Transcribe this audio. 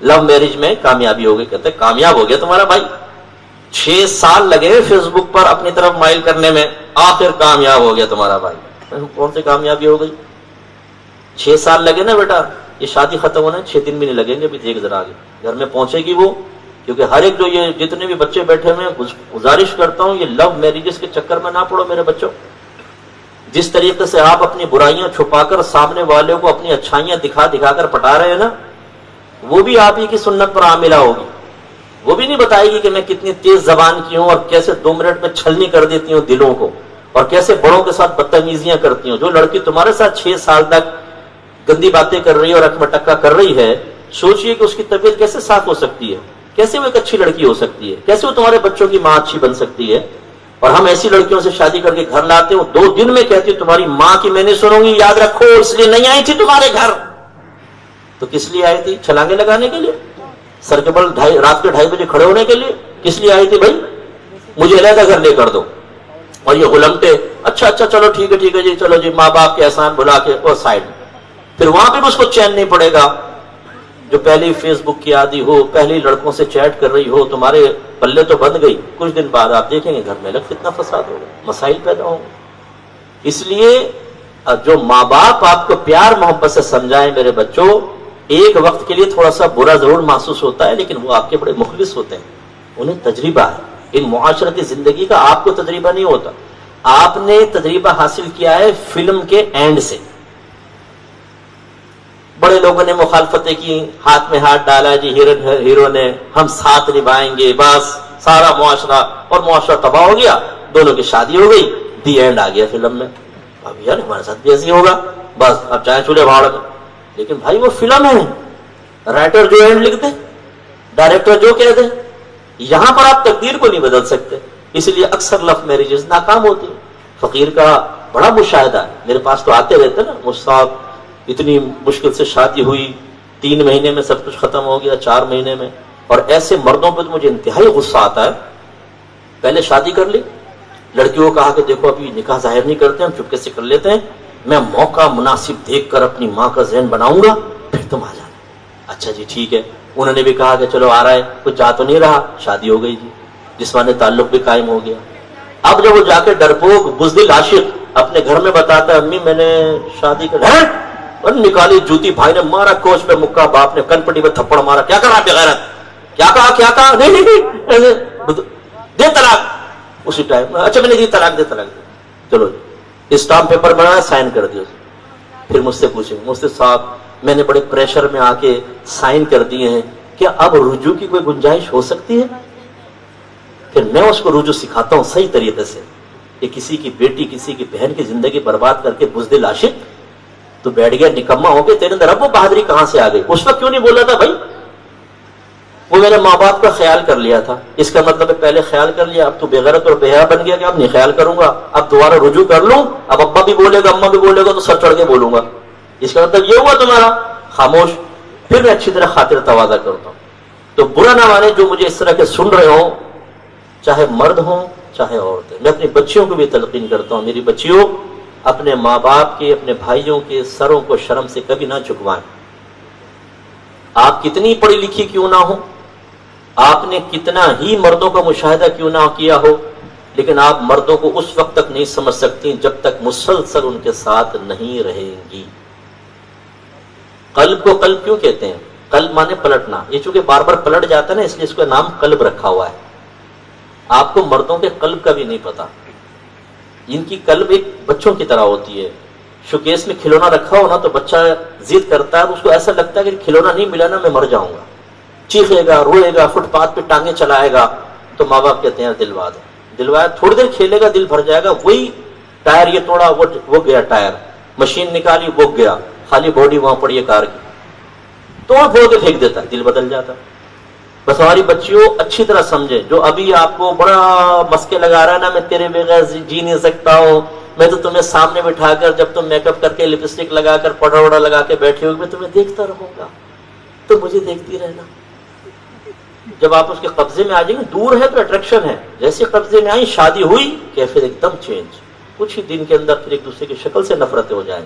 Love marriage میں کامیابی ہو گئی. کہتے کامیاب ہو گیا تمہارا بھائی, 6 سال لگے فیس بک پر اپنی طرف مائل کرنے میں, آخر کامیاب ہو گیا تمہارا بھائی. کون سی کامیابی ہو گئی؟ 6 سال لگے نا بیٹا, یہ شادی ختم ہونا 6 دن بھی نہیں لگیں گے. بھی دیکھ ذرا آگے گھر میں پہنچے گی وہ. کیونکہ ہر ایک جو یہ جتنے بھی بچے بیٹھے ہوئے ہیں, گزارش کرتا ہوں یہ لو میرجز کے چکر میں نہ پڑو میرے بچوں. جس طریقے سے آپ اپنی برائیاں چھپا کر سامنے والے کو اپنی اچھائیاں دکھا دکھا کر پٹا رہے ہیں نا, وہ بھی آپ ہی کی سنت پر عاملہ ہوگی. وہ بھی نہیں بتائے گی کہ میں کتنی تیز زبان کی ہوں اور کیسے 2 منٹ میں چھلنی کر دیتی ہوں دلوں کو, اور کیسے بڑوں کے ساتھ بدتمیزیاں کرتی ہوں. جو لڑکی تمہارے ساتھ 6 سال تک گندی باتیں کر رہی ہے اور اک میں ٹکا کر رہی ہے, سوچئے کہ اس کی طبیعت کیسے صاف ہو سکتی ہے, کیسے وہ ایک اچھی لڑکی ہو سکتی ہے, کیسے وہ تمہارے بچوں کی ماں اچھی بن سکتی ہے. اور ہم ایسی لڑکیوں سے شادی کر کے گھر لاتے ہیں, 2 دن میں کہتی ہوں تمہاری ماں کی میں نے سنوں گی, یاد رکھو اس لیے نہیں آئی تھی تمہارے گھر. تو کس لیے آئی تھی؟ چھلانگے لگانے کے لیے, سر کے بل رات کے 2:30 بجے کھڑے ہونے کے لیے؟ کس لیے آئی تھی بھائی؟ مجھے علیحدہ گھر لے کر دو. اور یہ غلمٹے, اچھا چلو ٹھیک ہے جی, چلو جی, ماں باپ کے احسان بلا کے اور سائڈ. پھر وہاں پہ بھی اس کو چین نہیں پڑے گا. جو پہلی فیس بک کی عادی ہو, پہلی لڑکوں سے چیٹ کر رہی ہو, تمہارے پلے تو بند گئی, کچھ دن بعد آپ دیکھیں گے گھر میں الگ فتنہ فساد ہوگا, مسائل پیدا ہوں گے. اس لیے جو ماں باپ آپ کو پیار محبت سے سمجھائیں میرے بچوں, ایک وقت کے لیے تھوڑا سا برا ضرور محسوس ہوتا ہے, لیکن وہ آپ کے بڑے مخلص ہوتے ہیں, انہیں تجربہ ہے. ان معاشرتی زندگی کا آپ کو تجربہ نہیں ہوتا, آپ نے تجربہ حاصل کیا ہے فلم کے اینڈ سے. بڑے لوگوں نے مخالفتیں کی, ہاتھ میں ہاتھ ڈالا جی ہیرو نے, ہم ساتھ نبھائیں گے, بس سارا معاشرہ اور معاشرہ تباہ ہو گیا, دونوں کی شادی ہو گئی, دی اینڈ آ گیا فلم میں. اب یار ہمارے ساتھ بھی ایسے ہوگا, بس اب چاہے چولہے بھاڑ میں. لیکن بھائی وہ فلم ہے, رائٹر جو اینڈ لکھ دے, ڈائریکٹر جو کہہ دے, یہاں پر آپ تقدیر کو نہیں بدل سکتے. اس لیے اکثر لو میرجز ناکام ہوتی ہیں. فقیر کا بڑا مشاہدہ ہے, میرے پاس تو آتے رہتے نا, مصعب اتنی مشکل سے شادی ہوئی, 3 مہینے میں سب کچھ ختم ہو گیا, 4 مہینے میں. اور ایسے مردوں پہ تو مجھے انتہائی غصہ آتا ہے. پہلے شادی کر لی, لڑکیوں کو کہا کہ دیکھو ابھی نکاح ظاہر نہیں کرتے, ہم چپکے سے کر لیتے ہیں, میں موقع مناسب دیکھ کر اپنی ماں کا ذہن بناؤں گا, پھر تم آ جانا. اچھا جی ٹھیک ہے. انہوں نے بھی کہا کہ چلو آ رہا ہے, کچھ جا تو نہیں رہا, شادی ہو گئی جی, جسمانی تعلق بھی قائم ہو گیا. اب جب وہ جا کے ڈرپوک بزدل عاشق اپنے گھر میں بتاتا ہے, امی میں نے شادی کر, اور نکالی جوتی, بھائی نے مارا کوچ پہ مکہ, باپ نے کن پٹی پہ تھپڑ مارا, کیا کرا بغیرت, کیا کہا, نہیں دے طلاق. اسی ٹائم اچھا میں نے دی طلاق, دے. چلو اسٹامپ پیپر بنایا, سائن کر دیا. پھر مجھ سے پوچھیں, مفتی صاحب میں نے بڑے پریشر میں آ کے سائن کر دیے ہیں, کیا اب رجوع کی کوئی گنجائش ہو سکتی ہے؟ پھر میں اس کو رجوع سکھاتا ہوں صحیح طریقے سے, کہ کسی کی بیٹی کسی کی بہن کی زندگی برباد کر کے بزدل عاشق تو بیٹھ گیا, نکما ہو گیا, تیرے اندر اب وہ بہادری کہاں سے آ گئی؟ اس وقت کیوں نہیں بولا تھا بھائی؟ وہ میں نے ماں باپ کا خیال کر لیا تھا. اس کا مطلب ہے پہلے خیال کر لیا, اب تو بےغیرت اور بے حیا بن گیا کہ اب نہیں خیال کروں گا, اب دوبارہ رجوع کر لوں, اب ابا بھی بولے گا اماں بھی بولے گا تو سر چڑھ کے بولوں گا. اس کا مطلب یہ ہوا تمہارا؟ خاموش. پھر میں اچھی طرح خاطر تواضع کرتا ہوں. تو برا نہ مانے جو مجھے اس طرح کے سن رہے ہوں, چاہے مرد ہوں چاہے عورتیں. میں اپنی بچیوں کو بھی تلقین کرتا ہوں, میری بچیوں اپنے ماں باپ کے, اپنے بھائیوں کے سروں کو شرم سے کبھی نہ جھکوائیں. آپ کتنی پڑھی لکھی کیوں نہ ہو, آپ نے کتنا ہی مردوں کا مشاہدہ کیوں نہ کیا ہو, لیکن آپ مردوں کو اس وقت تک نہیں سمجھ سکتی جب تک مسلسل ان کے ساتھ نہیں رہیں گی. قلب کو قلب کیوں کہتے ہیں؟ قلب مانے پلٹنا. یہ چونکہ بار بار پلٹ جاتا ہے نا, اس لیے اس کا نام قلب رکھا ہوا ہے. آپ کو مردوں کے قلب کا بھی نہیں پتا. ان کی قلب ایک بچوں کی طرح ہوتی ہے. شوکیس میں کھلونا رکھا ہو نا تو بچہ ضد کرتا ہے, اس کو ایسا لگتا ہے کہ کھلونا نہیں ملا نا میں مر جاؤں گا, چیخے گا, روئے گا, فٹ پاتھ پہ ٹانگیں چلائے گا. تو ماں باپ کہتے ہیں دلوا دیں, دلوایا, تھوڑی دیر کھیلے گا, دل بھر جائے گا, وہی ٹائر یہ توڑا وہ گیا ٹائر, مشین نکالی وہ گیا, خالی باڈی وہاں پڑی ہے کار کی, توڑ پھوڑ کے پھینک دیتا ہے, دل بدل جاتا ہے. بس ہماری بچیوں اچھی طرح سمجھے, جو ابھی آپ کو بڑا مسکے لگا رہا ہے نا, میں تیرے بغیر جی نہیں سکتا ہوں, میں تو تمہیں سامنے بٹھا کر جب تم میک اپ کر کے لپسٹک لگا کر پاؤڈر وڈر لگا کے بیٹھے ہوگی, میں تمہیں دیکھتا رہوں گا, تو مجھے دیکھتی رہنا. جب آپ اس کے قبضے میں آ جائیں گے, دور ہے تو اٹریکشن ہے, جیسے قبضے میں آئی, شادی ہوئی, کیفیت ایک دم چینج, کچھ ہی دن کے اندر پھر ایک دوسرے کی شکل سے نفرتیں ہو جائیں.